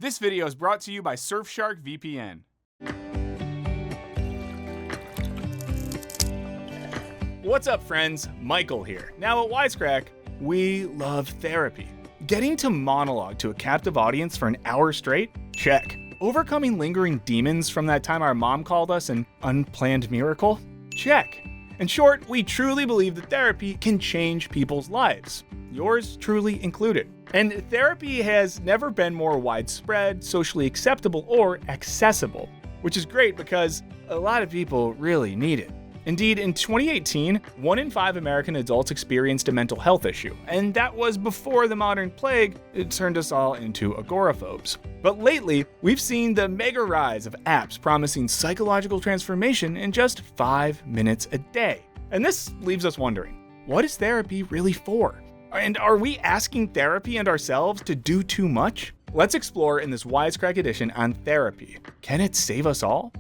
This video is brought to you by Surfshark VPN. What's up, friends? Michael here. Now at Wisecrack, we love therapy. Getting to monologue to a captive audience for an hour straight? Check. Overcoming lingering demons from that time our mom called us an unplanned miracle? Check. In short, we truly believe that therapy can change people's lives. Yours truly included. And therapy has never been more widespread, socially acceptable, or accessible, which is great because a lot of people really need it. Indeed, in 2018, 1 in 5 American adults experienced a mental health issue, and that was before the modern plague turned us all into agoraphobes. But lately, we've seen the mega rise of apps promising psychological transformation in just 5 minutes a day. And this leaves us wondering, what is therapy really for? And are we asking therapy and ourselves to do too much? Let's explore in this Wisecrack Edition on therapy. Can it save us all?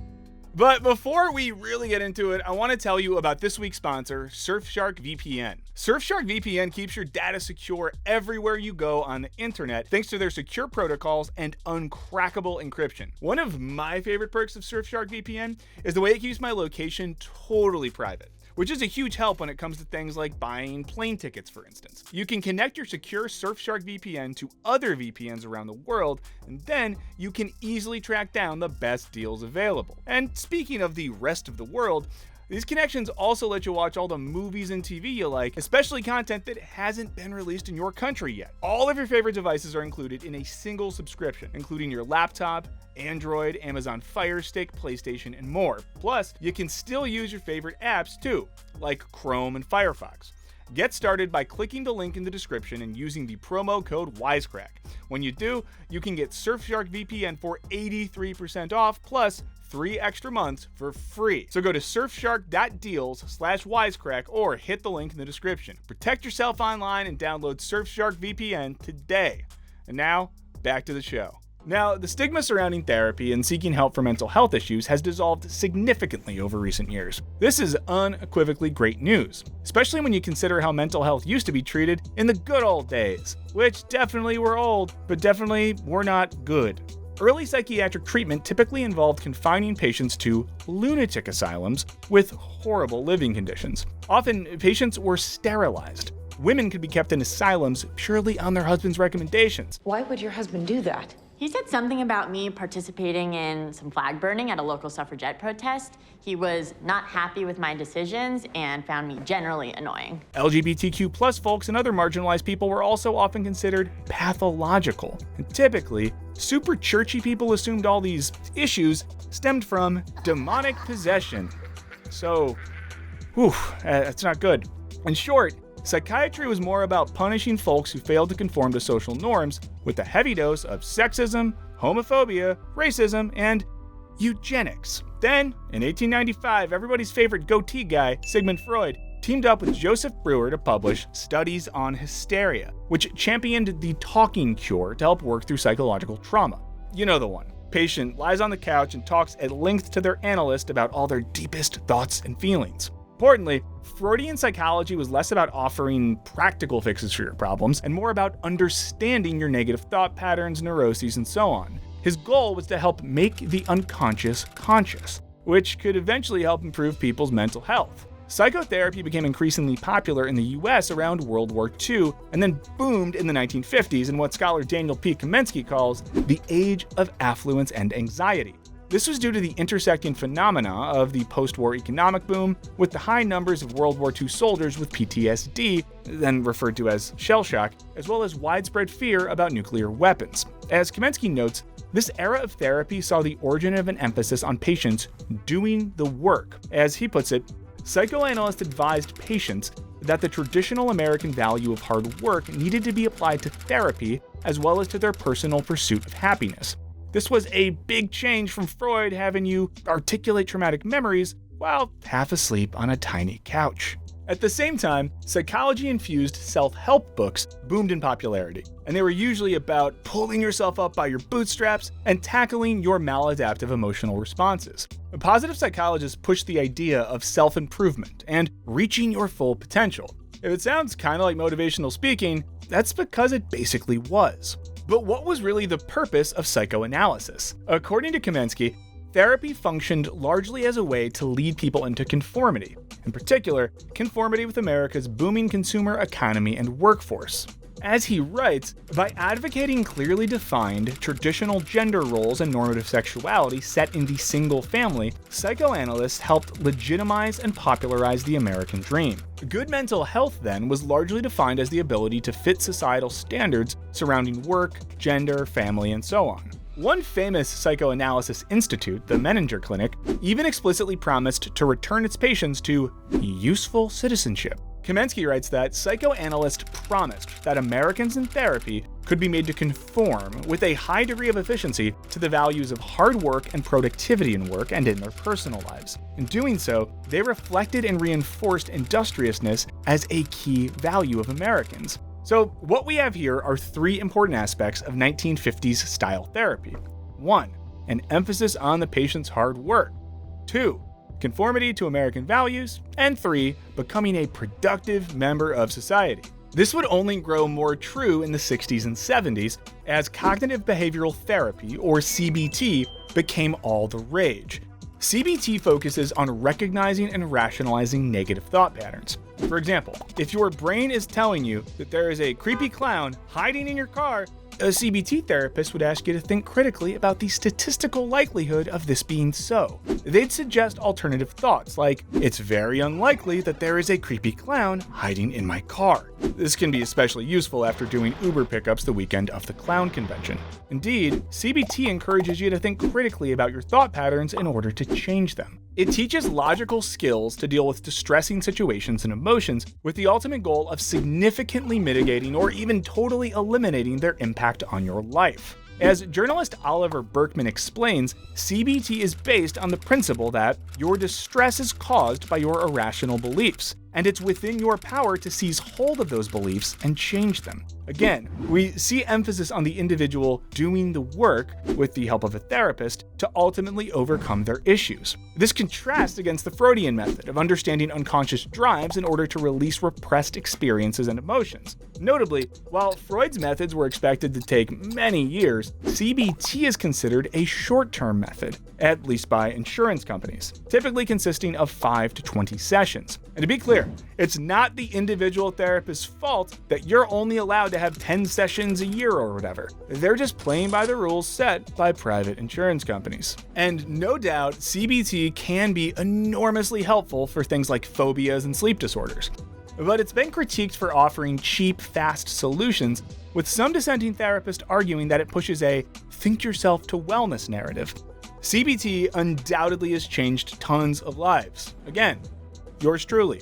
But before we really get into it, I want to tell you about this week's sponsor, Surfshark VPN. Surfshark VPN keeps your data secure everywhere you go on the internet thanks to their secure protocols and uncrackable encryption. One of my favorite perks of Surfshark VPN is the way it keeps my location totally private, which is a huge help when it comes to things like buying plane tickets, for instance. You can connect your secure Surfshark VPN to other VPNs around the world, and then you can easily track down the best deals available. And speaking of the rest of the world, these connections also let you watch all the movies and TV you like, especially content that hasn't been released in your country yet. All of your favorite devices are included in a single subscription, including your laptop, Android, Amazon Fire Stick, PlayStation, and more. Plus, you can still use your favorite apps too, like Chrome and Firefox. Get started by clicking the link in the description and using the promo code WISECRACK. When you do, you can get Surfshark VPN for 83% off plus 3 extra months for free. So go to surfshark.deals/wisecrack or hit the link in the description. Protect yourself online and download Surfshark VPN today. And now, back to the show. Now, the stigma surrounding therapy and seeking help for mental health issues has dissolved significantly over recent years. This is unequivocally great news, especially when you consider how mental health used to be treated in the good old days, which definitely were old, but definitely were not good. Early psychiatric treatment typically involved confining patients to lunatic asylums with horrible living conditions. Often, patients were sterilized. Women could be kept in asylums purely on their husband's recommendations. Why would your husband do that? He said something about me participating in some flag burning at a local suffragette protest. He was not happy with my decisions and found me generally annoying. LGBTQ+ folks and other marginalized people were also often considered pathological. And typically, super churchy people assumed all these issues stemmed from demonic possession. So, that's not good. In short, psychiatry was more about punishing folks who failed to conform to social norms with a heavy dose of sexism, homophobia, racism, and eugenics. Then, in 1895, everybody's favorite goatee guy, Sigmund Freud, teamed up with Joseph Breuer to publish Studies on Hysteria, which championed the talking cure to help work through psychological trauma. You know the one. Patient lies on the couch and talks at length to their analyst about all their deepest thoughts and feelings. Importantly, Freudian psychology was less about offering practical fixes for your problems and more about understanding your negative thought patterns, neuroses, and so on. His goal was to help make the unconscious conscious, which could eventually help improve people's mental health. Psychotherapy became increasingly popular in the US around World War II and then boomed in the 1950s in what scholar Daniel P. Kamensky calls the age of affluence and anxiety. This was due to the intersecting phenomena of the post-war economic boom with the high numbers of World War II soldiers with PTSD, then referred to as shell shock, as well as widespread fear about nuclear weapons. As Kamensky notes, this era of therapy saw the origin of an emphasis on patients doing the work. As he puts it, psychoanalysts advised patients that the traditional American value of hard work needed to be applied to therapy as well as to their personal pursuit of happiness. This was a big change from Freud having you articulate traumatic memories while half asleep on a tiny couch. At the same time, psychology-infused self-help books boomed in popularity, and they were usually about pulling yourself up by your bootstraps and tackling your maladaptive emotional responses. Positive psychologists push the idea of self-improvement and reaching your full potential. If it sounds kind of like motivational speaking, that's because it basically was. But what was really the purpose of psychoanalysis? According to Kamensky, therapy functioned largely as a way to lead people into conformity, in particular, conformity with America's booming consumer economy and workforce. As he writes, by advocating clearly defined, traditional gender roles and normative sexuality set in the single family, psychoanalysts helped legitimize and popularize the American dream. Good mental health, then, was largely defined as the ability to fit societal standards surrounding work, gender, family, and so on. One famous psychoanalysis institute, the Menninger Clinic, even explicitly promised to return its patients to useful citizenship. Kamensky writes that psychoanalysts promised that Americans in therapy could be made to conform with a high degree of efficiency to the values of hard work and productivity in work and in their personal lives. In doing so, they reflected and reinforced industriousness as a key value of Americans. So what we have here are three important aspects of 1950s style therapy. 1. An emphasis on the patient's hard work. 2. Conformity to American values. And 3. Becoming a productive member of society. This would only grow more true in the 60s and 70s as cognitive behavioral therapy, or CBT, became all the rage. CBT focuses on recognizing and rationalizing negative thought patterns. For example, if your brain is telling you that there is a creepy clown hiding in your car, a CBT therapist would ask you to think critically about the statistical likelihood of this being so. They'd suggest alternative thoughts like, it's very unlikely that there is a creepy clown hiding in my car. This can be especially useful after doing Uber pickups the weekend of the clown convention. Indeed, CBT encourages you to think critically about your thought patterns in order to change them. It teaches logical skills to deal with distressing situations and emotions with the ultimate goal of significantly mitigating or even totally eliminating their impact on your life. As journalist Oliver Berkman explains, CBT is based on the principle that your distress is caused by your irrational beliefs, and it's within your power to seize hold of those beliefs and change them. Again, we see emphasis on the individual doing the work with the help of a therapist to ultimately overcome their issues. This contrasts against the Freudian method of understanding unconscious drives in order to release repressed experiences and emotions. Notably, while Freud's methods were expected to take many years, CBT is considered a short-term method, at least by insurance companies, typically consisting of 5 to 20 sessions. And to be clear, it's not the individual therapist's fault that you're only allowed to have 10 sessions a year or whatever. They're just playing by the rules set by private insurance companies. And no doubt, CBT can be enormously helpful for things like phobias and sleep disorders. But it's been critiqued for offering cheap, fast solutions, with some dissenting therapists arguing that it pushes a think yourself to wellness narrative. CBT undoubtedly has changed tons of lives. Again, yours truly.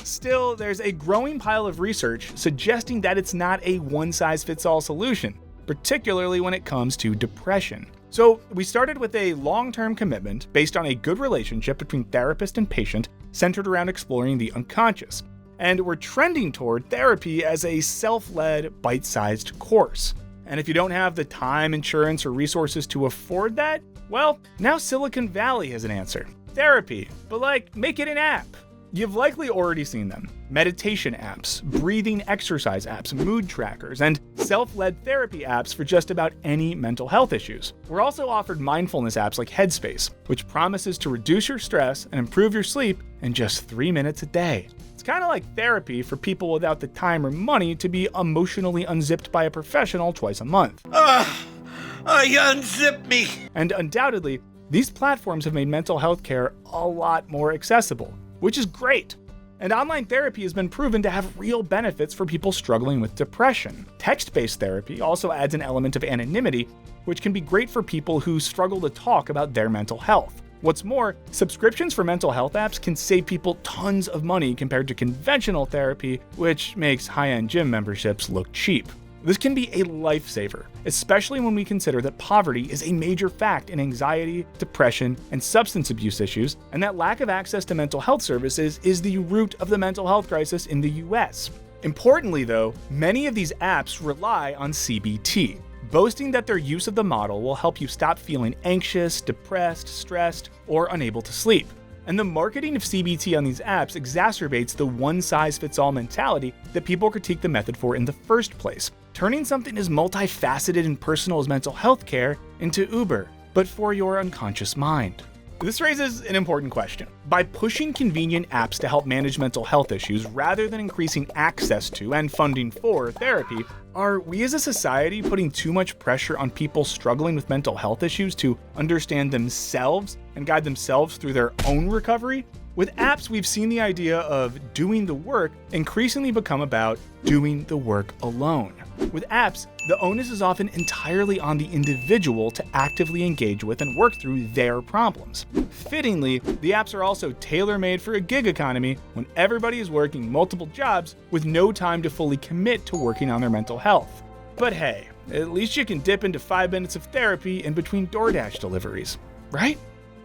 Still, there's a growing pile of research suggesting that it's not a one-size-fits-all solution, particularly when it comes to depression. So we started with a long-term commitment based on a good relationship between therapist and patient centered around exploring the unconscious. And we're trending toward therapy as a self-led, bite-sized course. And if you don't have the time, insurance, or resources to afford that, well, now Silicon Valley has an answer. Therapy, but make it an app. You've likely already seen them. Meditation apps, breathing exercise apps, mood trackers, and self-led therapy apps for just about any mental health issues. We're also offered mindfulness apps like Headspace, which promises to reduce your stress and improve your sleep in just 3 minutes a day. It's kind of like therapy for people without the time or money to be emotionally unzipped by a professional twice a month. Unzip me! And undoubtedly, these platforms have made mental health care a lot more accessible, which is great. And online therapy has been proven to have real benefits for people struggling with depression. Text-based therapy also adds an element of anonymity, which can be great for people who struggle to talk about their mental health. What's more, subscriptions for mental health apps can save people tons of money compared to conventional therapy, which makes high-end gym memberships look cheap. This can be a lifesaver, especially when we consider that poverty is a major fact in anxiety, depression, and substance abuse issues, and that lack of access to mental health services is the root of the mental health crisis in the US. Importantly, though, many of these apps rely on CBT, boasting that their use of the model will help you stop feeling anxious, depressed, stressed, or unable to sleep. And the marketing of CBT on these apps exacerbates the one-size-fits-all mentality that people critique the method for in the first place, turning something as multifaceted and personal as mental health care into Uber, but for your unconscious mind. This raises an important question. By pushing convenient apps to help manage mental health issues rather than increasing access to and funding for therapy, are we as a society putting too much pressure on people struggling with mental health issues to understand themselves and guide themselves through their own recovery? With apps, we've seen the idea of doing the work increasingly become about doing the work alone. With apps, the onus is often entirely on the individual to actively engage with and work through their problems. Fittingly, the apps are also tailor-made for a gig economy when everybody is working multiple jobs with no time to fully commit to working on their mental health. But hey, at least you can dip into 5 minutes of therapy in between DoorDash deliveries, right?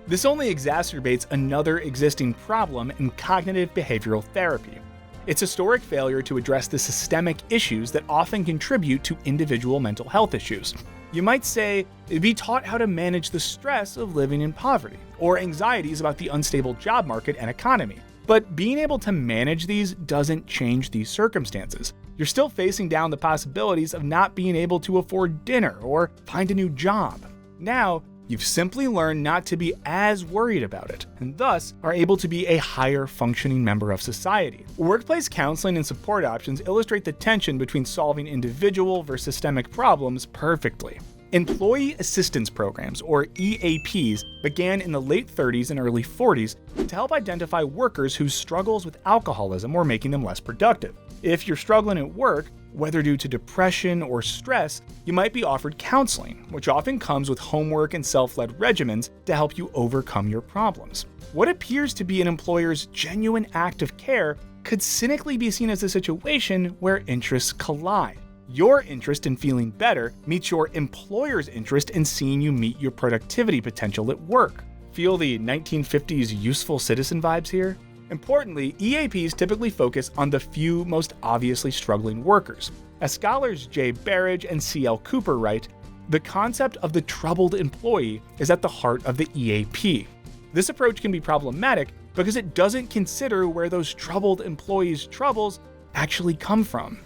This only exacerbates another existing problem in cognitive behavioral therapy. Its historic failure to address the systemic issues that often contribute to individual mental health issues. You might say, be taught how to manage the stress of living in poverty, or anxieties about the unstable job market and economy. But being able to manage these doesn't change these circumstances. You're still facing down the possibilities of not being able to afford dinner or find a new job. Now, you've simply learned not to be as worried about it, and thus are able to be a higher functioning member of society. Workplace counseling and support options illustrate the tension between solving individual versus systemic problems perfectly. Employee assistance programs, or EAPs, began in the late 30s and early 40s to help identify workers whose struggles with alcoholism were making them less productive. If you're struggling at work, whether due to depression or stress, you might be offered counseling, which often comes with homework and self-led regimens to help you overcome your problems. What appears to be an employer's genuine act of care could cynically be seen as a situation where interests collide. Your interest in feeling better meets your employer's interest in seeing you meet your productivity potential at work. Feel the 1950s useful citizen vibes here? Importantly, EAPs typically focus on the few most obviously struggling workers. As scholars Jay Barrage and C.L. Cooper write, the concept of the troubled employee is at the heart of the EAP. This approach can be problematic because it doesn't consider where those troubled employees' troubles actually come from,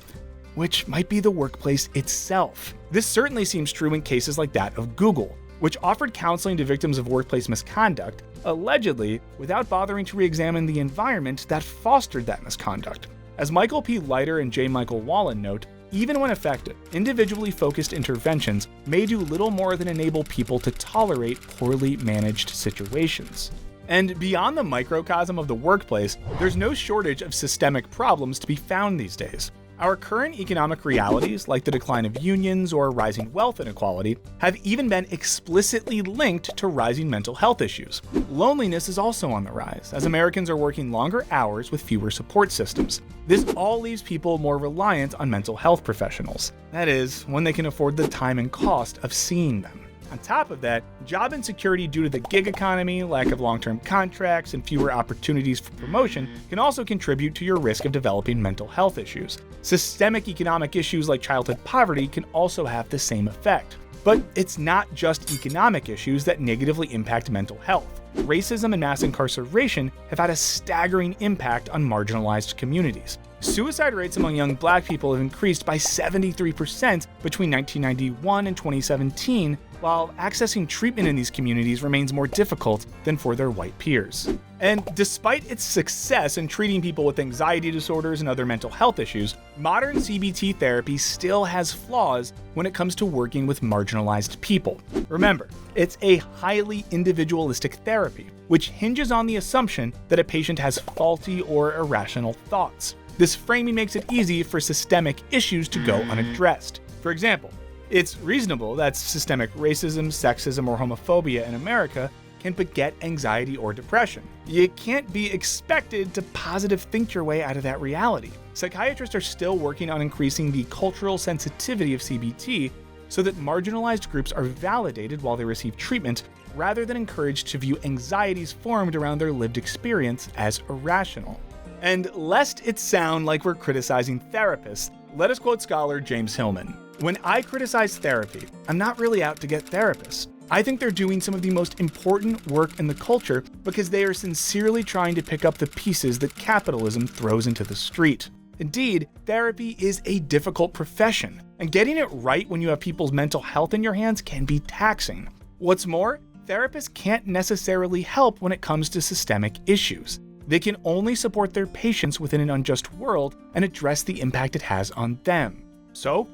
which might be the workplace itself. This certainly seems true in cases like that of Google, which offered counseling to victims of workplace misconduct, allegedly without bothering to re-examine the environment that fostered that misconduct. As Michael P. Leiter and J. Michael Wallen note, even when effective, individually focused interventions may do little more than enable people to tolerate poorly managed situations. And beyond the microcosm of the workplace, there's no shortage of systemic problems to be found these days. Our current economic realities, like the decline of unions or rising wealth inequality, have even been explicitly linked to rising mental health issues. Loneliness is also on the rise, as Americans are working longer hours with fewer support systems. This all leaves people more reliant on mental health professionals. That is, when they can afford the time and cost of seeing them. On top of that, job insecurity due to the gig economy, lack of long-term contracts, and fewer opportunities for promotion can also contribute to your risk of developing mental health issues. Systemic economic issues like childhood poverty can also have the same effect. But it's not just economic issues that negatively impact mental health. Racism and mass incarceration have had a staggering impact on marginalized communities. Suicide rates among young Black people have increased by 73% between 1991 and 2017, while accessing treatment in these communities remains more difficult than for their white peers. And despite its success in treating people with anxiety disorders and other mental health issues, modern CBT therapy still has flaws when it comes to working with marginalized people. Remember, it's a highly individualistic therapy, which hinges on the assumption that a patient has faulty or irrational thoughts. This framing makes it easy for systemic issues to go unaddressed. For example, it's reasonable that systemic racism, sexism, or homophobia in America can beget anxiety or depression. You can't be expected to positive think your way out of that reality. Psychiatrists are still working on increasing the cultural sensitivity of CBT so that marginalized groups are validated while they receive treatment, rather than encouraged to view anxieties formed around their lived experience as irrational. And lest it sound like we're criticizing therapists, let us quote scholar James Hillman. When I criticize therapy, I'm not really out to get therapists. I think they're doing some of the most important work in the culture because they are sincerely trying to pick up the pieces that capitalism throws into the street. Indeed, therapy is a difficult profession, and getting it right when you have people's mental health in your hands can be taxing. What's more, therapists can't necessarily help when it comes to systemic issues. They can only support their patients within an unjust world and address the impact it has on them. So,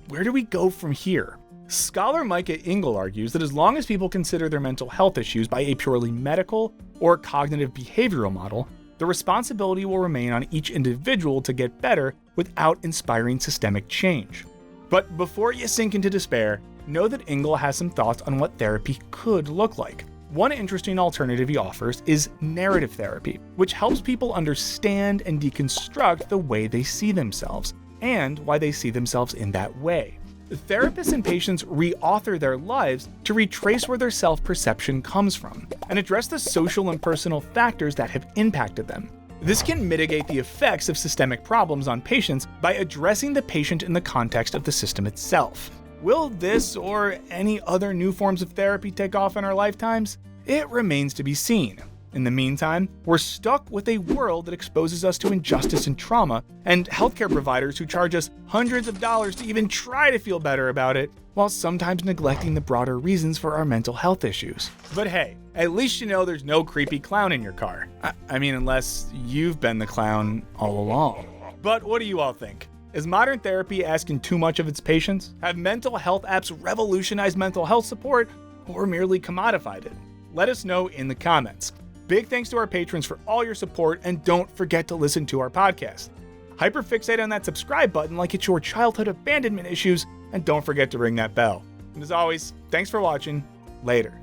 where do we go from here? Scholar Micah Ingle argues that as long as people consider their mental health issues by a purely medical or cognitive behavioral model, the responsibility will remain on each individual to get better without inspiring systemic change. But before you sink into despair, know that Ingle has some thoughts on what therapy could look like. One interesting alternative he offers is narrative therapy, which helps people understand and deconstruct the way they see themselves, and why they see themselves in that way. Therapists and patients reauthor their lives to retrace where their self-perception comes from, and address the social and personal factors that have impacted them. This can mitigate the effects of systemic problems on patients by addressing the patient in the context of the system itself. Will this or any other new forms of therapy take off in our lifetimes? It remains to be seen. In the meantime, we're stuck with a world that exposes us to injustice and trauma, and healthcare providers who charge us hundreds of dollars to even try to feel better about it, while sometimes neglecting the broader reasons for our mental health issues. But hey, at least you know there's no creepy clown in your car. I mean, unless you've been the clown all along. But what do you all think? Is modern therapy asking too much of its patients? Have mental health apps revolutionized mental health support, or merely commodified it? Let us know in the comments. Big thanks to our patrons for all your support, and don't forget to listen to our podcast. Hyperfixate on that subscribe button like it's your childhood abandonment issues, and don't forget to ring that bell. And as always, thanks for watching. Later.